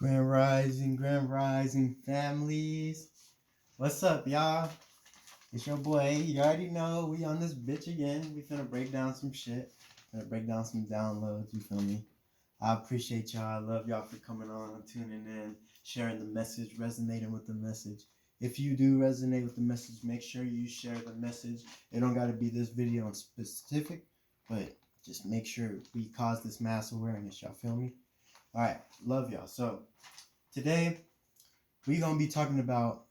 Grand Rising families. What's up, y'all? It's your boy. You already know we on this bitch again. We finna break down some shit. Finna break down some downloads, you feel me? I appreciate y'all. I love y'all for coming on, tuning in, sharing the message, resonating with the message. If you do resonate with the message, make sure you share the message. It don't gotta be this video in specific, but just make sure we cause this mass awareness, y'all feel me? Alright, love y'all. So today, we're going to be talking about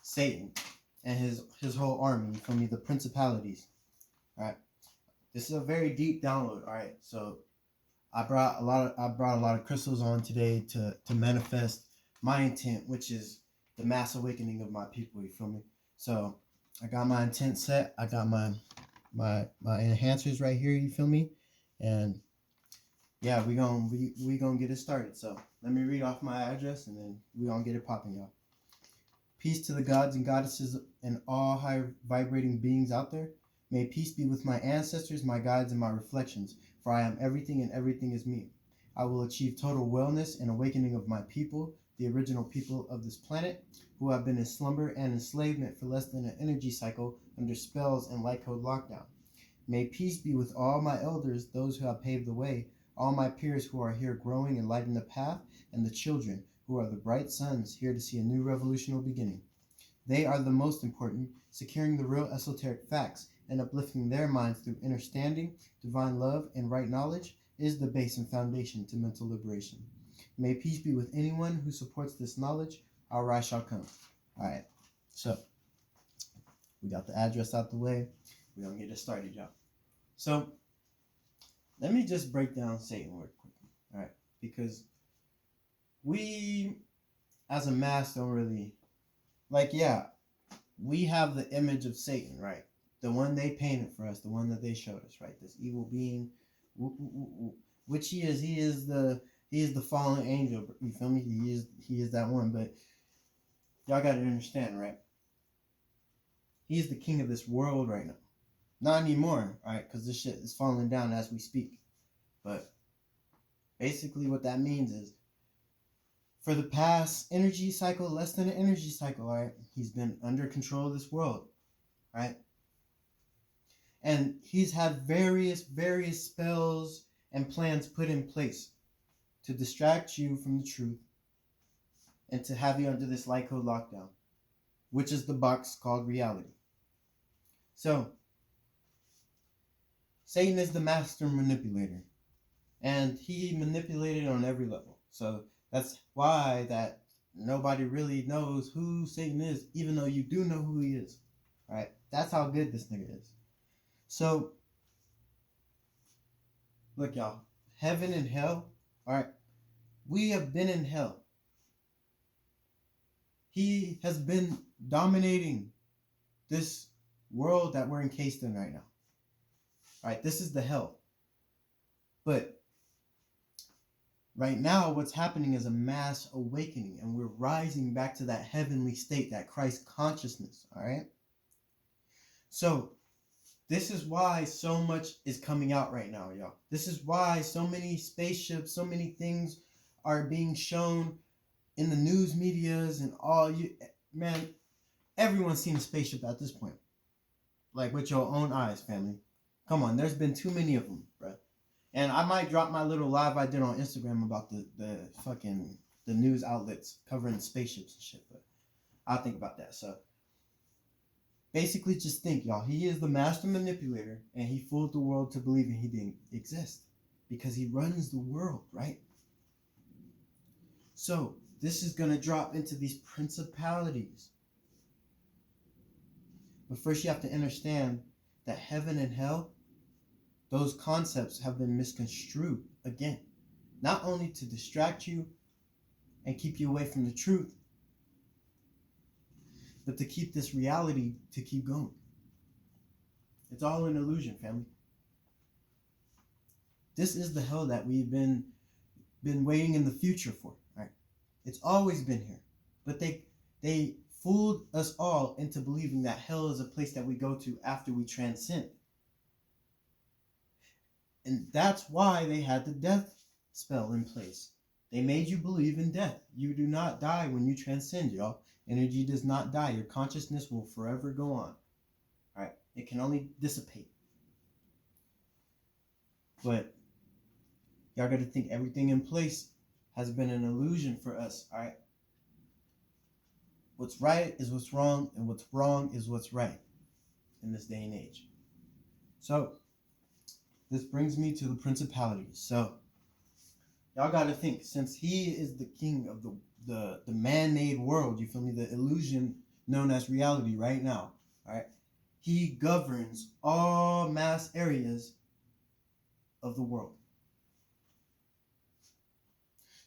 Satan and his whole army, you feel me, the Principalities. All right, this is a very deep download. All right, so I brought a lot of crystals on today to manifest my intent, which is the mass awakening of my people. You feel me? So I got my intent set. I got my enhancers right here. You feel me? And yeah, we gonna get it started. So let me read off my address, and then we gonna get it popping, y'all. Peace to the gods and goddesses and all high vibrating beings out there. May peace be with my ancestors, my guides, and my reflections, for I am everything and everything is me. I will achieve total wellness and awakening of my people, the original people of this planet, who have been in slumber and enslavement for less than an energy cycle under spells and light code lockdown. May peace be with all my elders, those who have paved the way, all my peers who are here growing and lighting the path, and the children who are the bright suns here to see a new revolutionary beginning. They are the most important, securing the real esoteric facts and uplifting their minds through understanding, divine love, and right knowledge is the base and foundation to mental liberation. May peace be with anyone who supports this knowledge. Our rise shall come. All right, so we got the address out the way. We're going to get it started, y'all. So let me just break down Satan real quick, all right? Because we, as a mass, don't really, we have the image of Satan, right? The one they painted for us, the one that they showed us, right? This evil being, which he is. He is the fallen angel. You feel me? He is that one. But y'all got to understand, right? He is the king of this world right now. Not anymore, all right? Because this shit is falling down as we speak. But basically, what that means is, for the past energy cycle, less than an energy cycle, all right, he's been under control of this world, right? And he's had various spells and plans put in place to distract you from the truth and to have you under this light code lockdown, which is the box called reality. So, Satan is the master manipulator, and he manipulated on every level. So that's why that nobody really knows who Satan is, even though you do know who he is. All right, that's how good this nigga is. So, look, y'all, heaven and hell. All right, we have been in hell. He has been dominating this world that we're encased in right now. All right, this is the hell. But right now, what's happening is a mass awakening, and we're rising back to that heavenly state, that Christ consciousness, all right? So, this is why so much is coming out right now, y'all. This is why so many spaceships, so many things are being shown in the news medias and all. Man, everyone's seen a spaceship at this point. Like, with your own eyes, family. Come on, there's been too many of them, bro. And I might drop my little live I did on Instagram about the news outlets covering spaceships and shit, but I'll think about that. So basically, just think, y'all, he is the master manipulator, and he fooled the world to believing he didn't exist because he runs the world, right? So this is going to drop into these principalities. But first you have to understand that heaven and hell, those concepts have been misconstrued again, not only to distract you and keep you away from the truth, but to keep this reality to keep going. It's all an illusion, family. This is the hell that we've been waiting in the future for, right? It's always been here. But they fooled us all into believing that hell is a place that we go to after we transcend. And that's why they had the death spell in place. They made you believe in death. You do not die when you transcend, y'all. Energy does not die. Your consciousness will forever go on. All right? It can only dissipate. But y'all got to think everything in place has been an illusion for us. All right? What's right is what's wrong, and what's wrong is what's right in this day and age. So, this brings me to the principalities. So, y'all got to think, since he is the king of the man-made world, you feel me, the illusion known as reality right now, all right, he governs all mass areas of the world.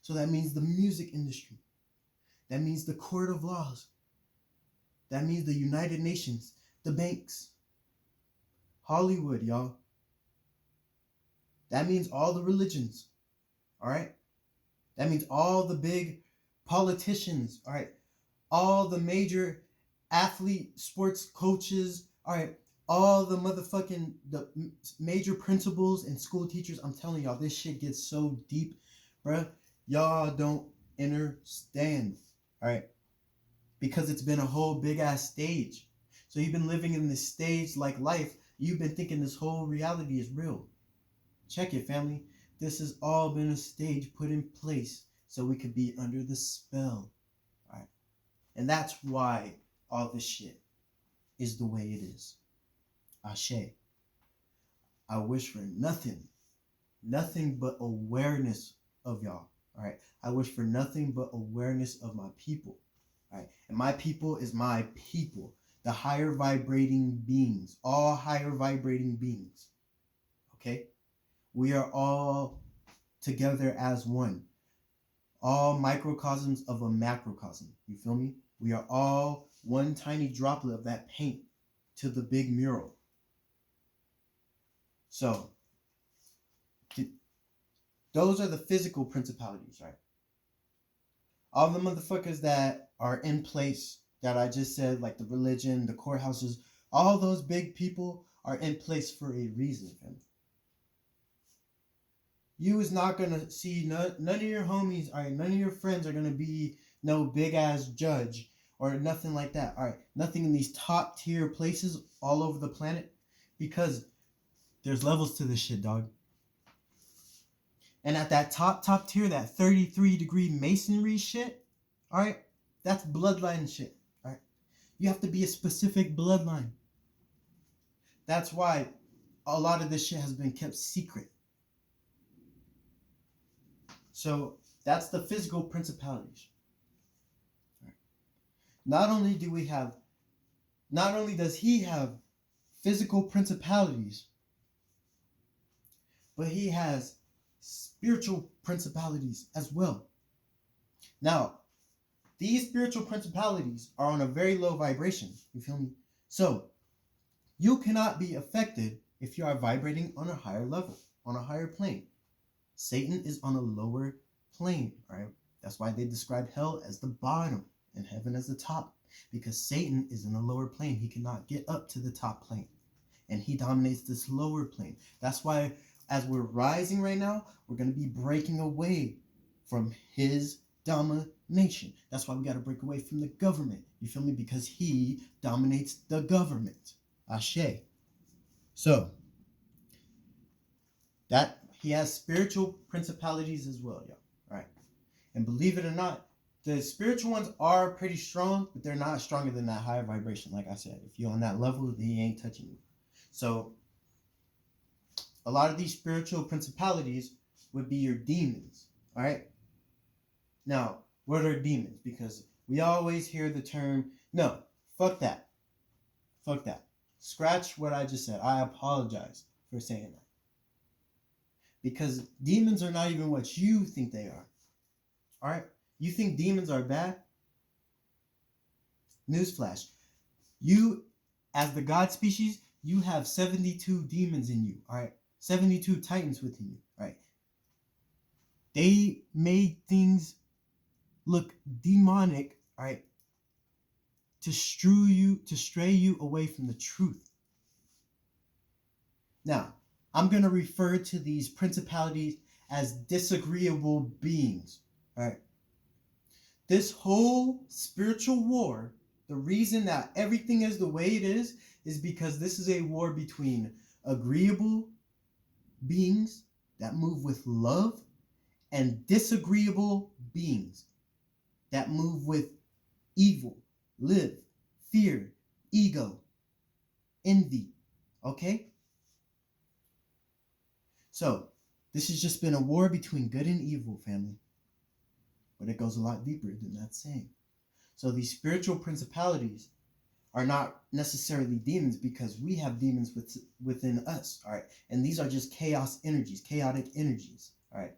So that means the music industry, that means the court of laws, that means the United Nations, the banks, Hollywood, y'all. That means all the religions, all right? That means all the big politicians, all right? All the major athlete sports coaches, all right? All the major principals and school teachers. I'm telling y'all, this shit gets so deep, bruh. Y'all don't understand, all right? Because it's been a whole big ass stage. So you've been living in this stage like life. You've been thinking this whole reality is real. Check it, family. This has all been a stage put in place so we could be under the spell. All right? And that's why all this shit is the way it is. Ashe. I wish for nothing but awareness of y'all. All right? I wish for nothing but awareness of my people. All right? And my people is my people. The higher vibrating beings. All higher vibrating beings. Okay? We are all together as one. All microcosms of a macrocosm. You feel me? We are all one tiny droplet of that paint to the big mural. So, those are the physical principalities, right? All the motherfuckers that are in place that I just said, like the religion, the courthouses, all those big people are in place for a reason, fam. You is not gonna see none of your homies, all right, none of your friends are gonna be no big ass judge or nothing like that. All right, nothing in these top tier places all over the planet, because there's levels to this shit, dog. And at that top tier, that 33-degree masonry shit, all right, that's bloodline shit. All right, you have to be a specific bloodline. That's why a lot of this shit has been kept secret. So that's the physical principalities. Right. Not only does he have physical principalities, but he has spiritual principalities as well. Now, these spiritual principalities are on a very low vibration. You feel me? So you cannot be affected if you are vibrating on a higher level, on a higher plane. Satan is on a lower plane, right? That's why they describe hell as the bottom and heaven as the top, because Satan is in a lower plane. He cannot get up to the top plane, and he dominates this lower plane. That's why as we're rising right now, we're going to be breaking away from his domination. That's why we got to break away from the government. You feel me? Because he dominates the government. Ashe. So, that he has spiritual principalities as well, y'all. Right? And believe it or not, the spiritual ones are pretty strong, but they're not stronger than that higher vibration. Like I said, if you're on that level, he ain't touching you. So, a lot of these spiritual principalities would be your demons. All right? Now, what are demons? Because we always hear the term, no, fuck that. Fuck that. Scratch what I just said. I apologize for saying that. Because demons are not even what you think they are. All right? You think demons are bad? Newsflash. You, as the God species, you have 72 demons in you. All right? 72 titans within you. All right? They made things look demonic, all right, to stray you away from the truth. Now, I'm going to refer to these principalities as disagreeable beings, All right. This whole spiritual war, the reason that everything is the way it is because this is a war between agreeable beings that move with love and disagreeable beings that move with evil, live, fear, ego, envy. Okay? So, this has just been a war between good and evil, family. But it goes a lot deeper than that saying. So, these spiritual principalities are not necessarily demons because we have demons within us, all right? And these are just chaotic energies, all right?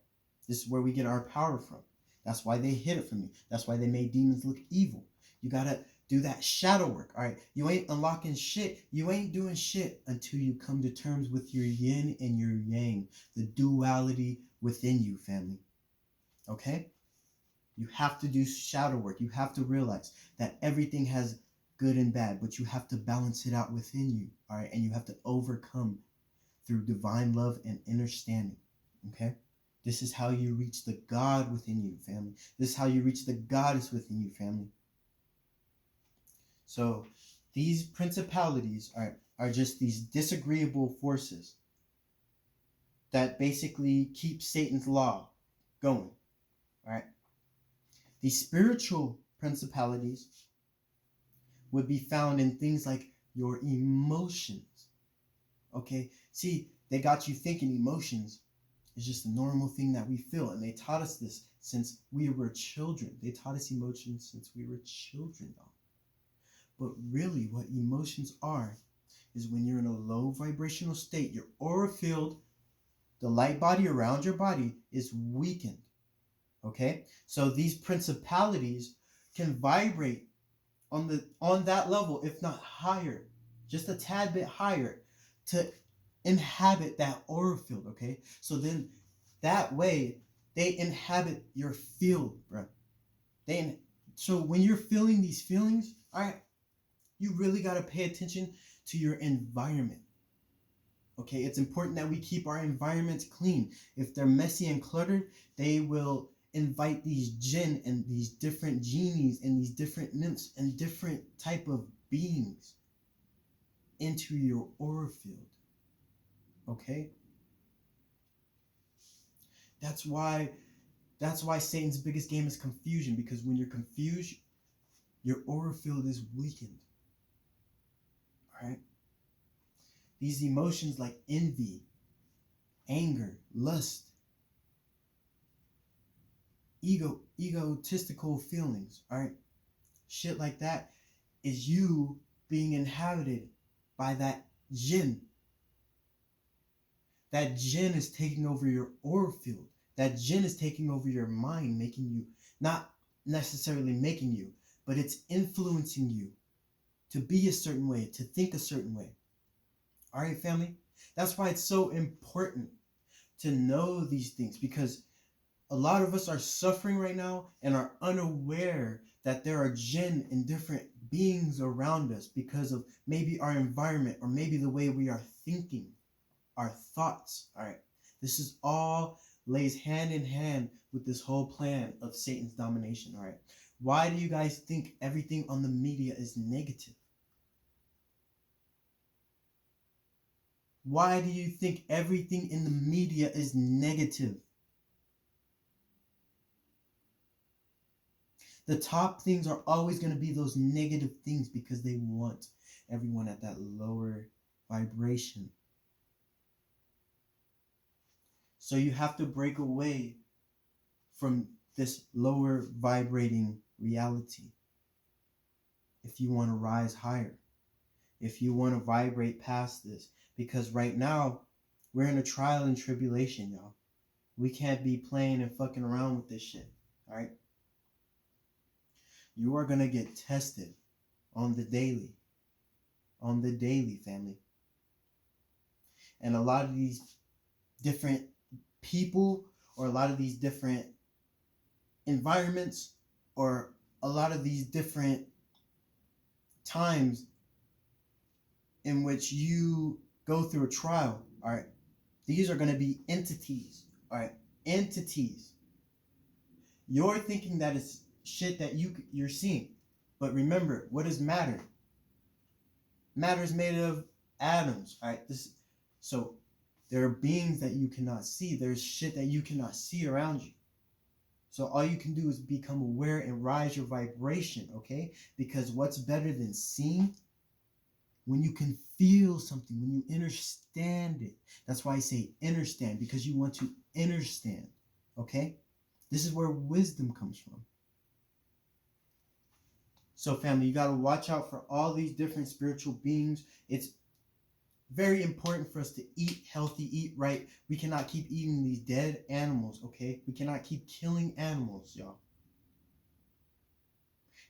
This is where we get our power from. That's why they hid it from you. That's why they made demons look evil. You gotta do that shadow work, all right? You ain't unlocking shit. You ain't doing shit until you come to terms with your yin and your yang, the duality within you, family, okay? You have to do shadow work. You have to realize that everything has good and bad, but you have to balance it out within you, all right? And you have to overcome through divine love and understanding, okay? This is how you reach the God within you, family. This is how you reach the goddess within you, family. So these principalities are just these disagreeable forces that basically keep Satan's law going, all right? These spiritual principalities would be found in things like your emotions. Okay? See, they got you thinking emotions is just a normal thing that we feel. And they taught us this since we were children. They taught us emotions since we were children, though. But really, what emotions are is when you're in a low vibrational state, your aura field, the light body around your body is weakened. Okay? So these principalities can vibrate on that level, if not higher, just a tad bit higher, to inhabit that aura field, okay? So then that way they inhabit your field, bro. So when you're feeling these feelings, all right, you really got to pay attention to your environment. Okay, it's important that we keep our environments clean. If they're messy and cluttered, they will invite these jinn and these different genies and these different nymphs and different type of beings into your aura field. Okay? That's why Satan's biggest game is confusion, because when you're confused, your aura field is weakened. All right? These emotions like envy, anger, lust, egotistical feelings, all right? Shit like that is you being inhabited by that jinn. That jinn is taking over your aura field. That jinn is taking over your mind, making you, not necessarily making you, but it's influencing you to be a certain way, to think a certain way. All right, family? That's why it's so important to know these things, because a lot of us are suffering right now and are unaware that there are jinn and different beings around us because of maybe our environment or maybe the way we are thinking, our thoughts. All right. This is all lays hand in hand with this whole plan of Satan's domination. All right. Why do you guys think everything on the media is negative? Why do you think everything in the media is negative? The top things are always going to be those negative things because they want everyone at that lower vibration. So you have to break away from this lower vibrating reality if you want to rise higher, if you want to vibrate past this. Because right now, we're in a trial and tribulation, y'all. We can't be playing and fucking around with this shit, all right? You are going to get tested on the daily, family. And a lot of these different people, or a lot of these different environments, or a lot of these different times in which you go through a trial, all right, these are going to be entities, all right, entities. You're thinking that it's shit that you're seeing. But remember, what is matter? Matter is made of atoms, all right? So there are beings that you cannot see. There's shit that you cannot see around you. So all you can do is become aware and rise your vibration, okay? Because what's better than seeing? When you can feel something, when you understand it. That's why I say understand, because you want to understand, okay? This is where wisdom comes from. So family, you got to watch out for all these different spiritual beings. It's very important for us to eat healthy, eat right. We cannot keep eating these dead animals, okay? We cannot keep killing animals, y'all.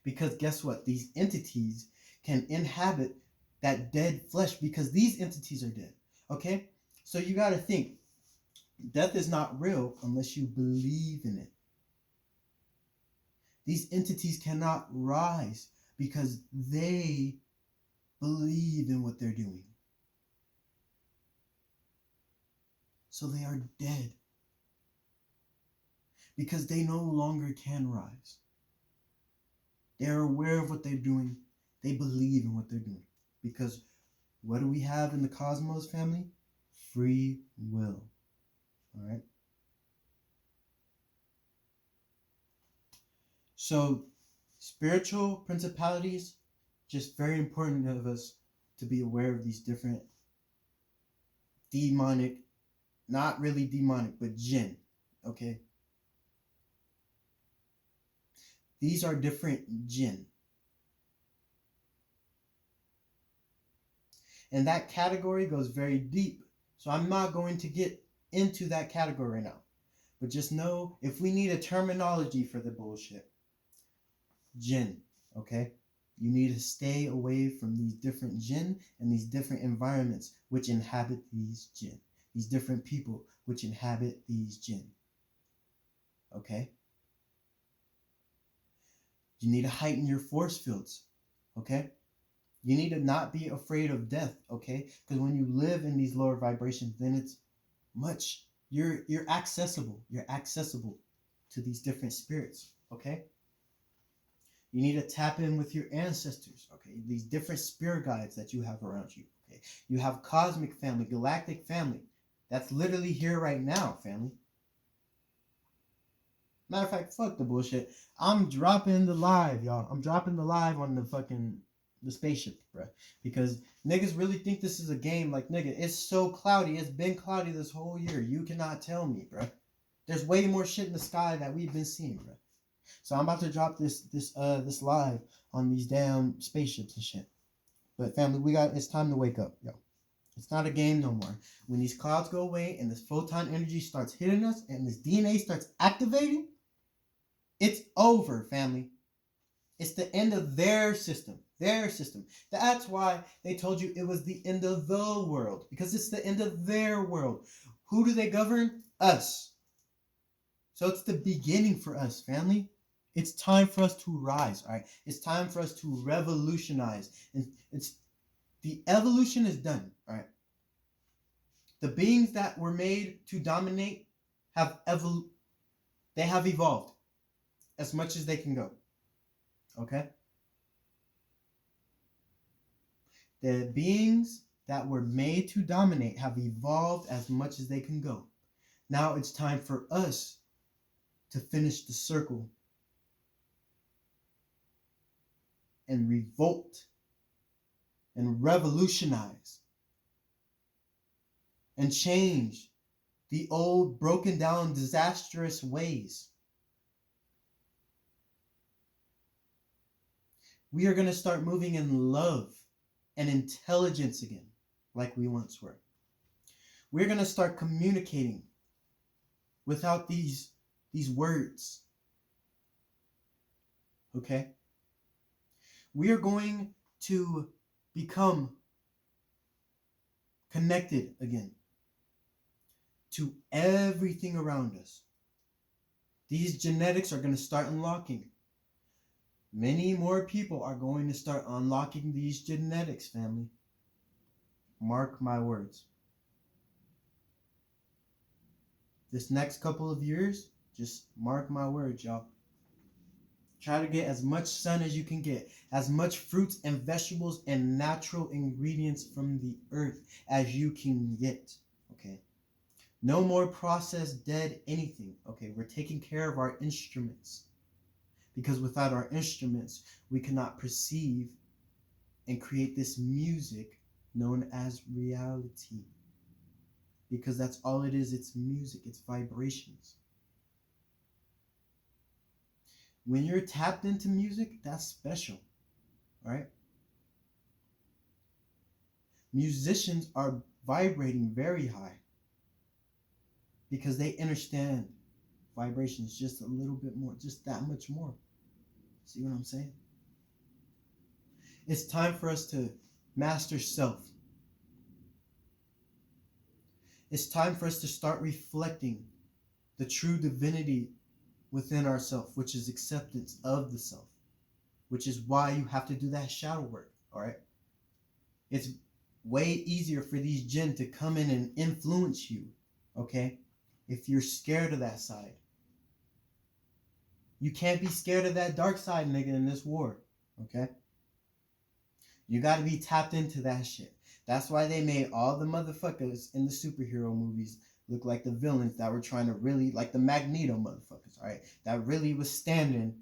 Because guess what? These entities can inhabit that dead flesh because these entities are dead, okay? So you got to think, death is not real unless you believe in it. These entities cannot rise because they believe in what they're doing. So they are dead because they no longer can rise. They are aware of what they're doing. They believe in what they're doing. Because what do we have in the cosmos, family? Free will. All right? So spiritual principalities, just very important of us to be aware of these different demonic, not really demonic, but jinn, okay? These are different jinn. And that category goes very deep. So I'm not going to get into that category right now. But just know, if we need a terminology for the bullshit, jinn, okay? You need to stay away from these different jinn and these different environments which inhabit these jinn. These different people which inhabit these jinn. Okay? You need to heighten your force fields. Okay? You need to not be afraid of death. Okay? Because when you live in these lower vibrations, then it's much, you're accessible. You're accessible to these different spirits. Okay? You need to tap in with your ancestors, okay? These different spirit guides that you have around you, okay? You have cosmic family, galactic family. That's literally here right now, family. Matter of fact, fuck the bullshit. I'm dropping the live, y'all. I'm dropping the live on the spaceship, bruh. Because niggas really think this is a game. Like, nigga, it's so cloudy. It's been cloudy this whole year. You cannot tell me, bruh. There's way more shit in the sky that we've been seeing, bruh. So I'm about to drop this live on these damn spaceships and shit. But family, it's time to wake up, yo. It's not a game no more. When these clouds go away and this photon energy starts hitting us and this DNA starts activating, it's over, family. It's the end of their system. Their system. That's why they told you it was the end of the world. Because it's the end of their world. Who do they govern? Us. So it's the beginning for us, family. It's time for us to rise, all right? It's time for us to revolutionize. And the evolution is done, all right? The beings that were made to dominate have evolved as much as they can go, okay? The beings that were made to dominate have evolved as much as they can go. Now it's time for us to finish the circle and revolt and revolutionize and change the old broken down disastrous ways. We are going to start moving in love and intelligence again, like we once were. We're going to start communicating without these words. Okay? We are going to become connected again to everything around us. These genetics are going to start unlocking. Many more people are going to start unlocking these genetics, family. Mark my words. This next couple of years, just mark my words, y'all. Try to get as much sun as you can get, as much fruits and vegetables and natural ingredients from the earth as you can get. Okay. No more processed dead anything. Okay. We're taking care of our instruments, because without our instruments, we cannot perceive and create this music known as reality. Because that's all it is. It's music. It's vibrations. When you're tapped into music, that's special, right? Musicians are vibrating very high because they understand vibrations just a little bit more, just that much more. See what I'm saying? It's time for us to master self. It's time for us to start reflecting the true divinity within ourselves, which is acceptance of the self, which is why you have to do that shadow work, all right? It's way easier for these jinn to come in and influence you, okay? If you're scared of that side. You can't be scared of that dark side, nigga, in this war, okay? You gotta be tapped into that shit. That's why they made all the motherfuckers in the superhero movies look like the villains that were trying to really, like the Magneto motherfuckers, all right? That really was standing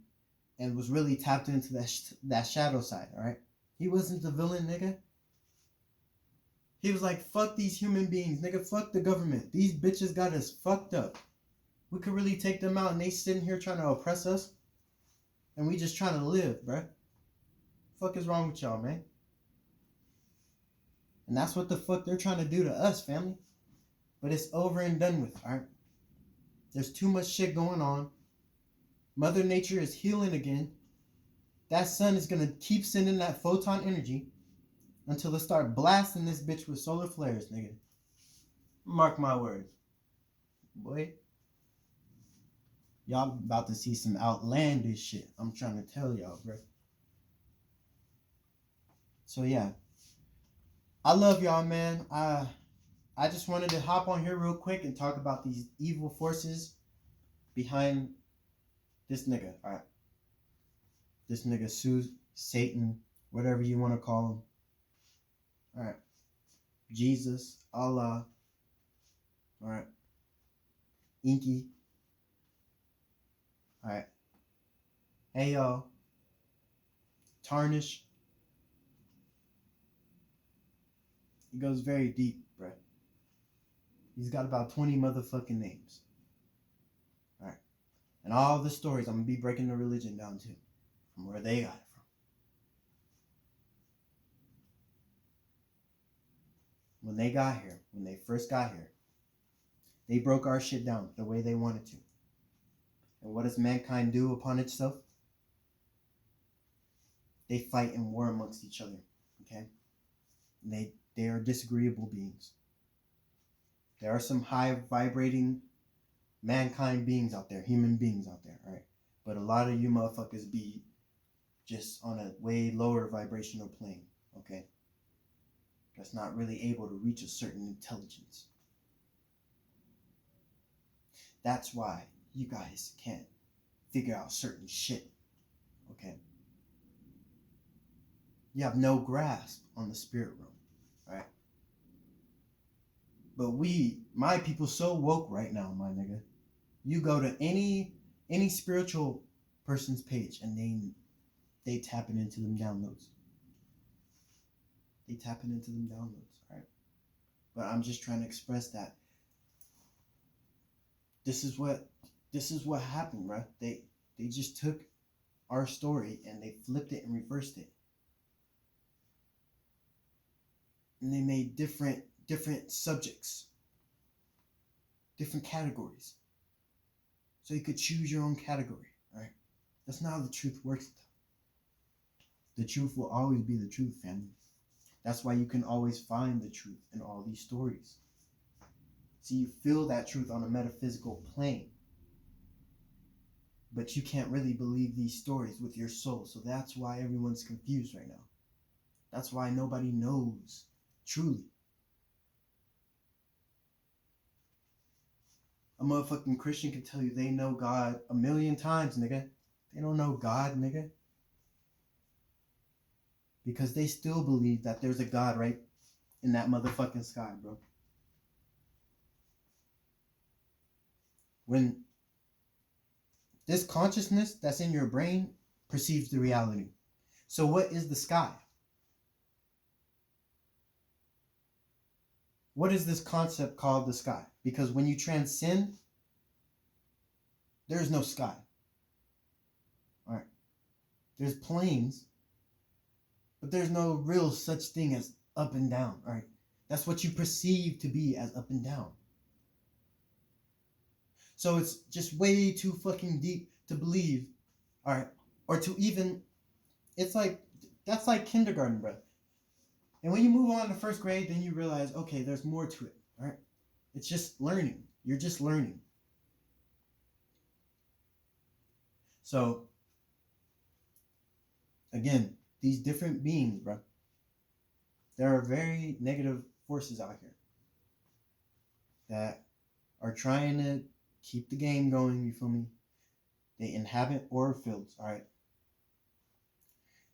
and was really tapped into that shadow side, all right? He wasn't the villain, nigga. He was like, fuck these human beings, nigga. Fuck the government. These bitches got us fucked up. We could really take them out and they sitting here trying to oppress us. And we just trying to live, bruh. Fuck is wrong with y'all, man? And that's what the fuck they're trying to do to us, family. But it's over and done with, alright? There's too much shit going on. Mother Nature is healing again. That sun is going to keep sending that photon energy until they start blasting this bitch with solar flares, nigga. Mark my words. Boy. Y'all about to see some outlandish shit. I'm trying to tell y'all, bro. So yeah. I love y'all, man. I just wanted to hop on here real quick and talk about these evil forces behind this nigga. Alright. This nigga Satan, whatever you want to call him. Alright. Jesus, Allah. Alright. Inky. Alright. Hey y'all. Tarnish. He goes very deep, bruh. He's got about 20 motherfucking names. Alright. And all the stories, I'm going to be breaking the religion down too. From where they got it from. When they got here, when they first got here, they broke our shit down the way they wanted to. And what does mankind do upon itself? They fight and war amongst each other. Okay? And they are disagreeable beings. There are some high vibrating mankind beings out there, human beings out there, right? But a lot of you motherfuckers be just on a way lower vibrational plane, okay? That's not really able to reach a certain intelligence. That's why you guys can't figure out certain shit, okay? You have no grasp on the spirit realm, right? But my people so woke right now, my nigga. You go to any spiritual person's page and they tapping into them downloads. They tapping into them downloads, right? But I'm just trying to express that this is what happened, right? They just took our story and they flipped it and reversed it. And they made different subjects, different categories. So you could choose your own category, right? That's not how the truth works, though. The truth will always be the truth, family. That's why you can always find the truth in all these stories. So you feel that truth on a metaphysical plane. But you can't really believe these stories with your soul. So that's why everyone's confused right now. That's why nobody knows truly. A motherfucking Christian can tell you they know God 1,000,000 times, nigga. They don't know God, nigga. Because they still believe that there's a God right in that motherfucking sky, bro. When this consciousness that's in your brain perceives the reality. So what is the sky? What is this concept called the sky? Because when you transcend, there is no sky. All right. There's planes, but there's no real such thing as up and down. All right. That's what you perceive to be as up and down. So it's just way too fucking deep to believe, all right, or to even, it's like, that's like kindergarten, bro. And when you move on to first grade, then you realize, okay, there's more to it, all right? It's just learning. You're just learning. So, again, these different beings, bro, there are very negative forces out here that are trying to keep the game going, you feel me? They inhabit aura fields, all right,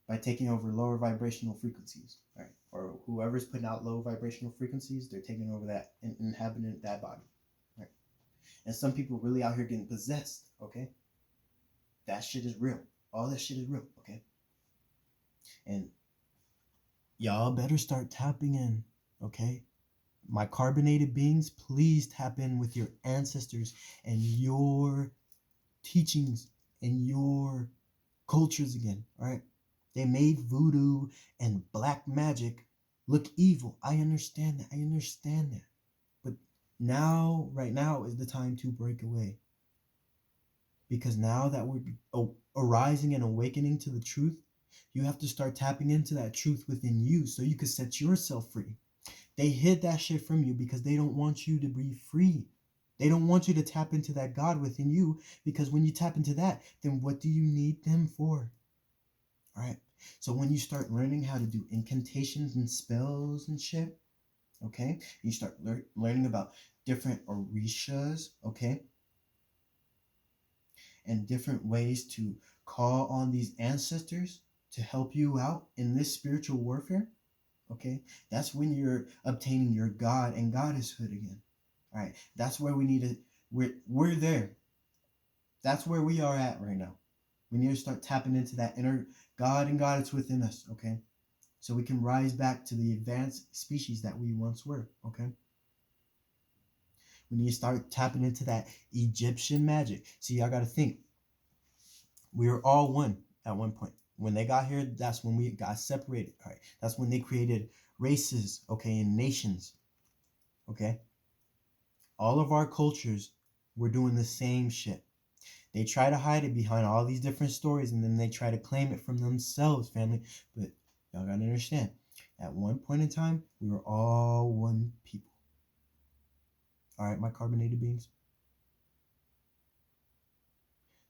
by taking over lower vibrational frequencies, all right? Or whoever's putting out low vibrational frequencies, they're taking over that and inhabiting that body, right? And some people really out here getting possessed, okay? That shit is real. All that shit is real, okay? And y'all better start tapping in, okay? My carbonated beings, please tap in with your ancestors and your teachings and your cultures again, all right? They made voodoo and black magic look evil. I understand that. I understand that. But now, right now is the time to break away. Because now that we're arising and awakening to the truth, you have to start tapping into that truth within you so you can set yourself free. They hid that shit from you because they don't want you to be free. They don't want you to tap into that God within you, because when you tap into that, then what do you need them for? All right. So when you start learning how to do incantations and spells and shit, okay, you start learning about different orishas, okay, and different ways to call on these ancestors to help you out in this spiritual warfare, okay, that's when you're obtaining your God and goddesshood again. All right, that's where we need to, we're there. That's where we are at right now. We need to start tapping into that inner God and goddess within us, okay? So we can rise back to the advanced species that we once were, okay? We need to start tapping into that Egyptian magic. See, I got to think. We were all one at one point. When they got here, that's when we got separated, all right? That's when they created races, okay, and nations, okay? All of our cultures were doing the same shit. They try to hide it behind all these different stories, and then they try to claim it from themselves, family. But y'all gotta understand, at one point in time, we were all one people. All right, my carbonated beings.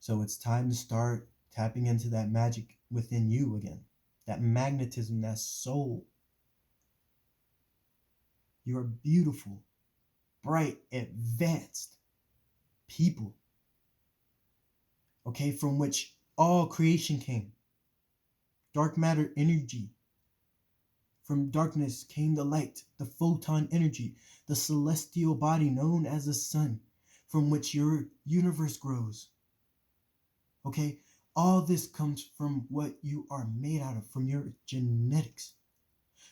So it's time to start tapping into that magic within you again. That magnetism, that soul. You are beautiful, bright, advanced people. Okay, from which all creation came. Dark matter energy. From darkness came the light, the photon energy, the celestial body known as the sun, from which your universe grows. Okay, all this comes from what you are made out of, from your genetics.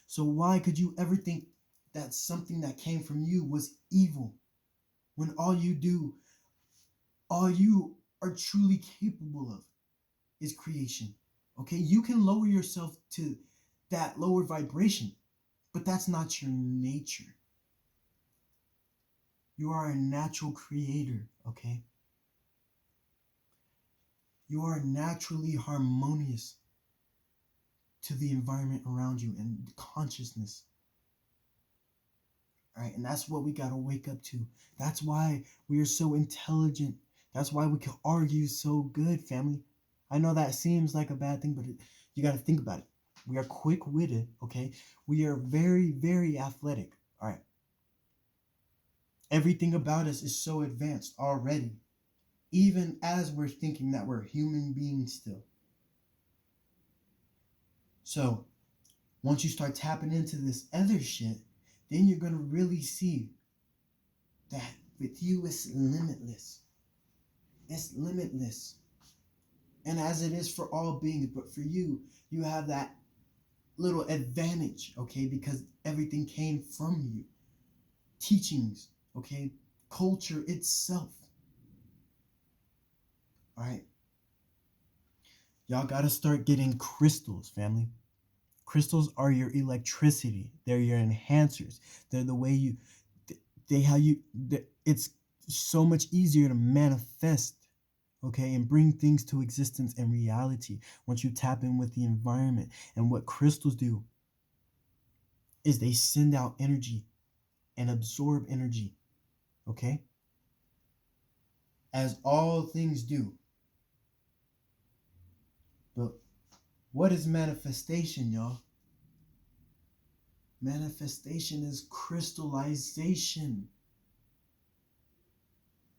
So why could you ever think that something that came from you was evil, when all you are truly capable of is creation? Okay, you can lower yourself to that lower vibration, but that's not your nature. You are a natural creator, okay? You are naturally harmonious to the environment around you and consciousness. All right, and that's what we got to wake up to. That's why we are so intelligent. That's why we can argue so good, family. I know that seems like a bad thing, but you got to think about it. We are quick-witted, okay? We are very, very athletic, all right? Everything about us is so advanced already. even as we're thinking that we're human beings still. So once you start tapping into this other shit, then you're going to really see that with you it's limitless. It's limitless. And as it is for all beings, but for you, you have that little advantage, okay? Because everything came from you. Teachings, okay? Culture itself. All right. Y'all got to start getting crystals, family. Crystals are your electricity. They're your enhancers. They're the way it's so much easier to manifest, okay, and bring things to existence and reality once you tap in with the environment. And what crystals do is they send out energy and absorb energy, okay, as all things do. But what is manifestation, y'all? Manifestation is crystallization.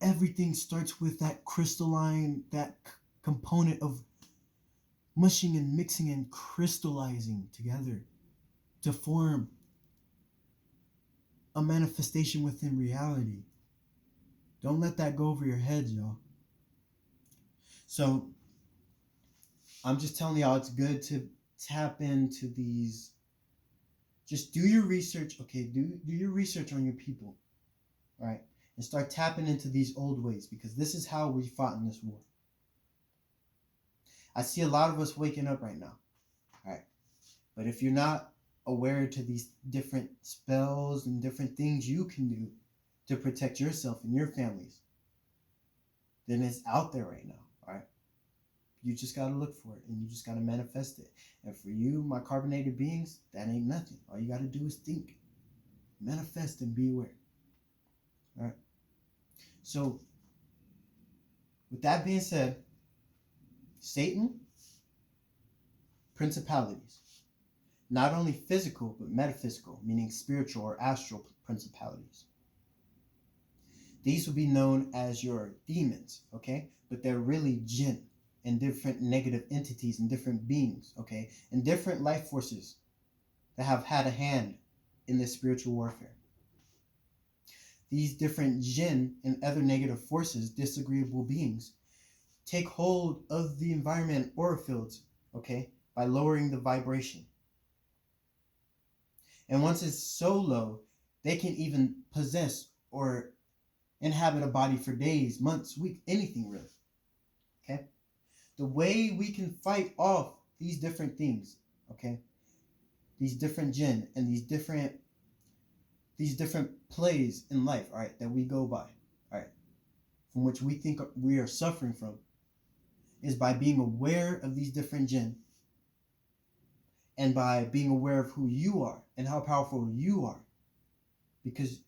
Everything starts with that crystalline, that component of mushing and mixing and crystallizing together to form a manifestation within reality. Don't let that go over your heads, y'all. So I'm just telling y'all, it's good to tap into these. Just do your research, okay? Do your research on your people, right? And start tapping into these old ways, because this is how we fought in this war. I see a lot of us waking up right now, all right? But if you're not aware to these different spells and different things you can do to protect yourself and your families, then it's out there right now, all right? You just got to look for it, and you just got to manifest it. And for you, my carbonated beings, that ain't nothing. All you got to do is think, manifest, and be aware. All right? So, with that being said, Satan, principalities, not only physical, but metaphysical, meaning spiritual or astral principalities. These will be known as your demons, okay? But they're really jinn and different negative entities and different beings, okay? And different life forces that have had a hand in this spiritual warfare. These different jinn and other negative forces, disagreeable beings, take hold of the environment aura fields, okay, by lowering the vibration. And once it's so low, they can even possess or inhabit a body for days, months, weeks, anything really. Okay? The way we can fight off these different things, okay, these different jinn and these different plays in life, all right, that we go by, all right, from which we think we are suffering from, is by being aware of these different jinn and by being aware of who you are and how powerful you are, because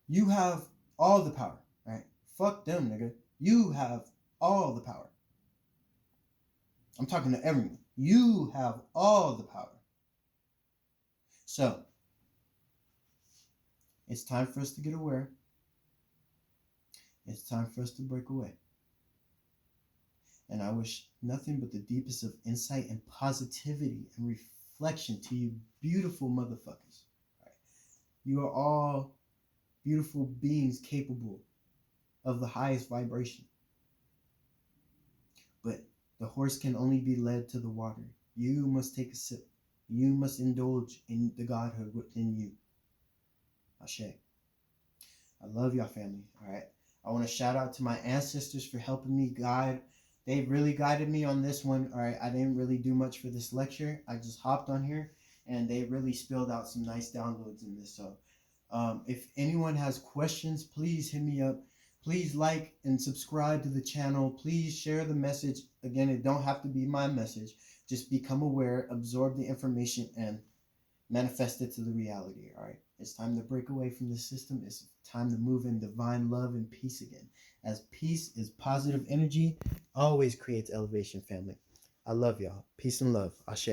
you have all the power, right? Fuck them, nigga. You have all the power. I'm talking to everyone. You have all the power. So, it's time for us to get aware. It's time for us to break away. And I wish nothing but the deepest of insight and positivity and reflection to you beautiful motherfuckers. Right? You are all beautiful beings capable of the highest vibration. But the horse can only be led to the water. You must take a sip. You must indulge in the godhood within you. Ashe. I love y'all, family. All right. I want to shout out to my ancestors for helping me guide. They really guided me on this one. All right. I didn't really do much for this lecture. I just hopped on here and they really spilled out some nice downloads in this. So if anyone has questions, please hit me up. Please like and subscribe to the channel. Please share the message. Again, it don't have to be my message. Just become aware, absorb the information, and manifest it to the reality. All right. It's time to break away from the system. It's time to move in divine love and peace again. As peace is positive energy, always creates elevation, family. I love y'all. Peace and love. Ashe.